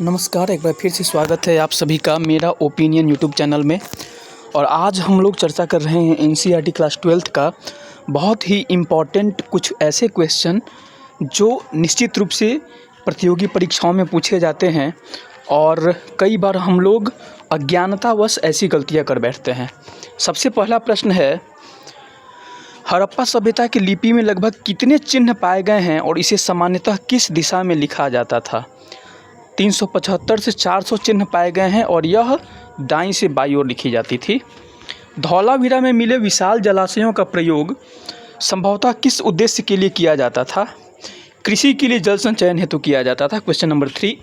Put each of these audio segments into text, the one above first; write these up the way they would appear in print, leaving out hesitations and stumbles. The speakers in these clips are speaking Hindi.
नमस्कार, एक बार फिर से स्वागत है आप सभी का मेरा ओपिनियन यूट्यूब चैनल में। और आज हम लोग चर्चा कर रहे हैं एनसीईआरटी क्लास 12th का बहुत ही इम्पॉर्टेंट कुछ ऐसे क्वेश्चन जो निश्चित रूप से प्रतियोगी परीक्षाओं में पूछे जाते हैं और कई बार हम लोग अज्ञानतावश ऐसी गलतियां कर बैठते हैं। सबसे पहला प्रश्न है, हड़प्पा सभ्यता की लिपि में लगभग कितने चिन्ह पाए गए हैं और इसे सामान्यतः किस दिशा में लिखा जाता था? 375 से 400 चिन्ह पाए गए हैं और यह दाईं से बाईं ओर लिखी जाती थी। धौलावीरा में मिले विशाल जलाशयों का प्रयोग संभवतः किस उद्देश्य के लिए किया जाता था? कृषि के लिए जल संचयन हेतु किया जाता था। क्वेश्चन नंबर 3,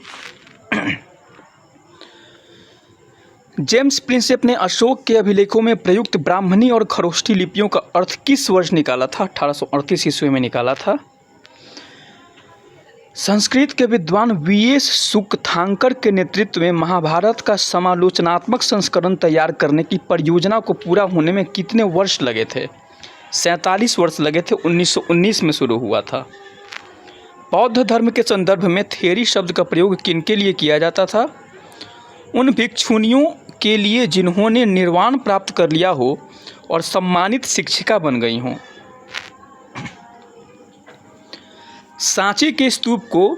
जेम्स प्रिंसेप ने अशोक के अभिलेखों में प्रयुक्त ब्राह्मणी और खरोष्ठी लिपियों का अर्थ किस वर्ष निकाला था? 1838 ईस्वी में निकाला था। संस्कृत के विद्वान वीएस सुकथांकर के नेतृत्व में महाभारत का समालोचनात्मक संस्करण तैयार करने की परियोजना को पूरा होने में कितने वर्ष लगे थे? 47 वर्ष लगे थे। 1919 में शुरू हुआ था। बौद्ध धर्म के संदर्भ में थेरी शब्द का प्रयोग किनके लिए किया जाता था? उन भिक्षुनियों के लिए जिन्होंने निर्वाण प्राप्त कर लिया हो और सम्मानित शिक्षिका बन गई हों। सांची के स्तूप को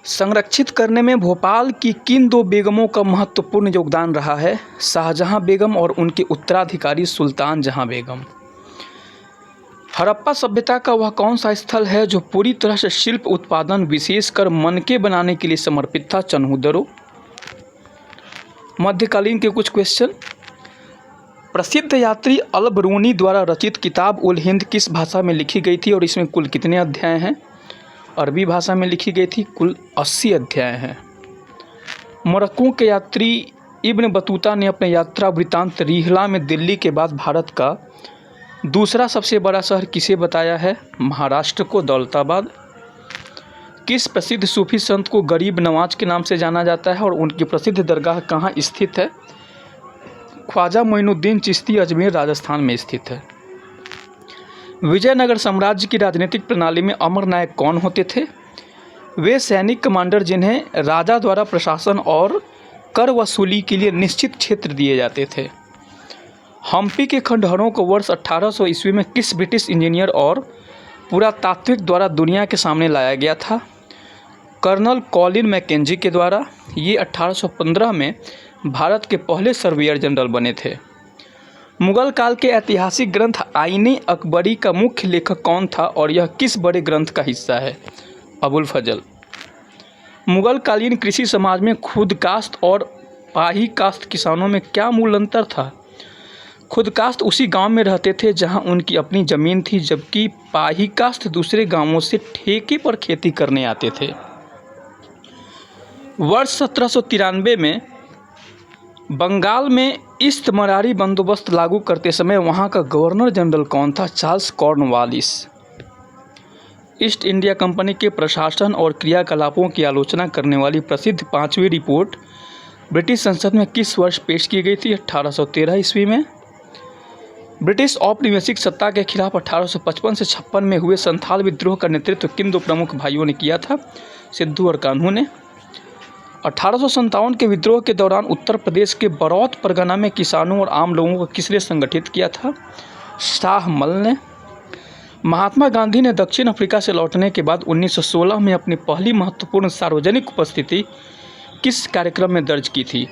संरक्षित करने में भोपाल की किन दो बेगमों का महत्वपूर्ण योगदान रहा है? शाहजहां बेगम और उनके उत्तराधिकारी सुल्तान जहां बेगम। हड़प्पा सभ्यता का वह कौन सा स्थल है जो पूरी तरह से शिल्प उत्पादन विशेषकर मनके बनाने के लिए समर्पित था? चन्हुदरो। मध्यकालीन के कुछ क्वेश्चन, प्रसिद्ध यात्री अल बरूनी द्वारा रचित किताब उल हिंद किस भाषा में लिखी गई थी और इसमें कुल कितने अध्याय हैं? अरबी भाषा में लिखी गई थी। कुल 80 अध्याय हैं। मोरक्को के यात्री इब्न बतूता ने अपने यात्रा वृत्तांत रिहला में दिल्ली के बाद भारत का दूसरा सबसे बड़ा शहर किसे बताया है? महाराष्ट्र को, दौलताबाद। किस प्रसिद्ध सूफी संत को गरीब नवाज के नाम से जाना जाता है और उनकी प्रसिद्ध दरगाह कहाँ स्थित है? ख्वाजा मोइनुद्दीन चिश्ती, अजमेर, राजस्थान में स्थित है। विजयनगर साम्राज्य की राजनीतिक प्रणाली में अमर नायक कौन होते थे? वे सैनिक कमांडर जिन्हें राजा द्वारा प्रशासन और कर वसूली के लिए निश्चित क्षेत्र दिए जाते थे। हम्पी के खंडहरों को वर्ष 1800 ईस्वी में किस ब्रिटिश इंजीनियर और पुरातात्विक द्वारा दुनिया के सामने लाया गया था? कर्नल कॉलिन मैकेंजी के द्वारा। ये 1815 में भारत के पहले सर्वेयर जनरल बने थे। मुगल काल के ऐतिहासिक ग्रंथ आईने अकबरी का मुख्य लेखक कौन था और यह किस बड़े ग्रंथ का हिस्सा है? अबुल फजल। मुगल कालीन कृषि समाज में खुदकास्ट और पाही कास्ट किसानों में क्या मूल अंतर था? खुदकास्ट उसी गांव में रहते थे जहां उनकी अपनी ज़मीन थी, जबकि पाही कास्ट दूसरे गांवों से ठेके पर खेती करने आते थे। वर्ष 1793 में बंगाल में इस्तमरारी बंदोबस्त लागू करते समय वहां का गवर्नर जनरल कौन था? Charles Cornwallis. East India company के प्रशासन और क्रियाकलापों की आलोचना करने वाली प्रसिद्ध 5वीं रिपोर्ट ब्रिटिश संसद में किस वर्ष पेश की गई थी? 1813 ईस्वी में। ब्रिटिश औपनिवेशिक सत्ता के खिलाफ 1855 से 56 में हुए संथाल विद्रोह का नेतृत्व किन दो प्रमुख भाइयों ने किया था? सिद्धू और कान्हू ने। 1857 के विद्रोह के दौरान उत्तर प्रदेश के बरौत परगना में किसानों और आम लोगों को किसने संगठित किया था? शाहमल ने। महात्मा गांधी ने दक्षिण अफ्रीका से लौटने के बाद 1916 में अपनी पहली महत्वपूर्ण सार्वजनिक उपस्थिति किस कार्यक्रम में दर्ज की थी?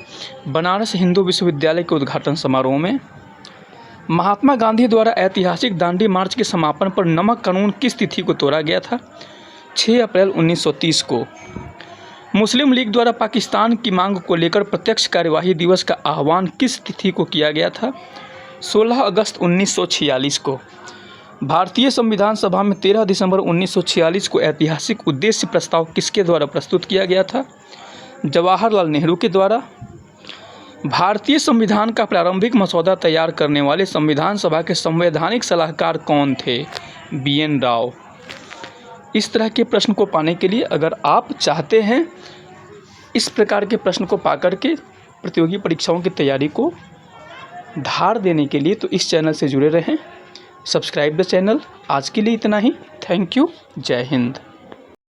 बनारस हिंदू विश्वविद्यालय के उद्घाटन समारोह में। महात्मा गांधी द्वारा ऐतिहासिक दांडी मार्च के समापन पर नमक कानून किस तिथि को तोड़ा गया था? 6 अप्रैल 1930 को। मुस्लिम लीग द्वारा पाकिस्तान की मांग को लेकर प्रत्यक्ष कार्यवाही दिवस का आह्वान किस तिथि को किया गया था? 16 अगस्त 1946 को। भारतीय संविधान सभा में 13 दिसंबर 1946 को ऐतिहासिक उद्देश्य प्रस्ताव किसके द्वारा प्रस्तुत किया गया था? जवाहरलाल नेहरू के द्वारा। भारतीय संविधान का प्रारंभिक मसौदा तैयार करने वाले संविधान सभा के संवैधानिक सलाहकार कौन थे? BN राव। इस तरह के प्रश्न को पाने के लिए अगर आप चाहते हैं इस प्रकार के प्रश्न को पाकर के प्रतियोगी परीक्षाओं की तैयारी को धार देने के लिए, तो इस चैनल से जुड़े रहें। Subscribe the channel. आज के लिए इतना ही। Thank you. जय हिंद।